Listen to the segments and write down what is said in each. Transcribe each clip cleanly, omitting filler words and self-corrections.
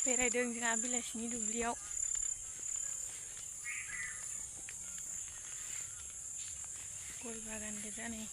बेरायदों जोंहा बेलासिनि दुब्लियाव गय बागान गोजा नै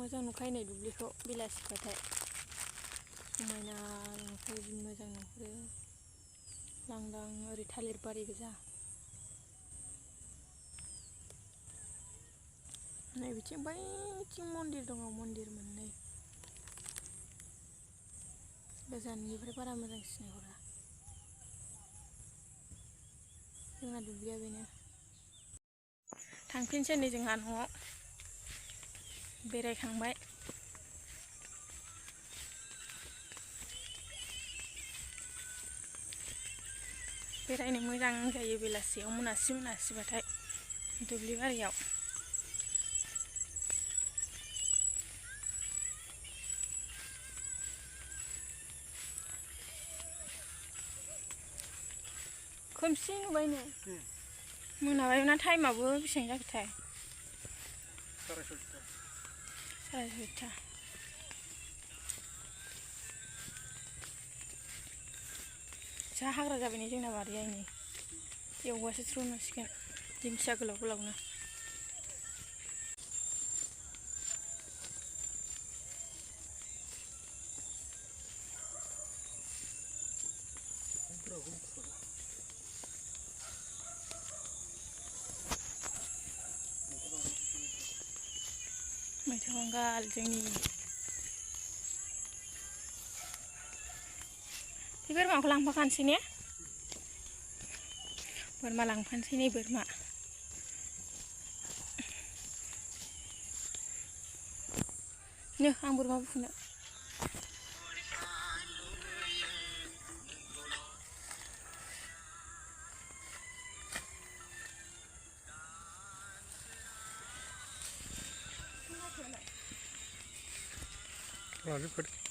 मोजां नुखायो दुब्लिखौ बेलासिबाथाय समायना नुखायो जि मोजां नुहुरो लांदां ओरै थालिर बारि गोजा नै बिथिं बैथिं मन्दिर दङ मन्दिर मोननै गोजाननिफ्राय बारा मोजां सिनायहरा जोंना दुब्लिया बेनो थांफिनसै नै जोंहा न'आव बेरायखांबाय बेरायनो मोजां जायो बेलासियाव मोनासिबाथाय दुब्लि बारियाव खोमसि नुबायनो मोनाबायना टाइमाबो बेसेबां जाखोथाय 6:30 जा हाग्रा जाबाय जोंना बारिया नै एवबासो थ्रुनोसिगोन दिंखिया गोलाव गोलावनो मैथा बांगाल जोंनि बे बोरमाखौ लांफाखानोसै ने बोरमा लांफानोसै नै बोरमा नो आं बोरमा बुखुनो Olha,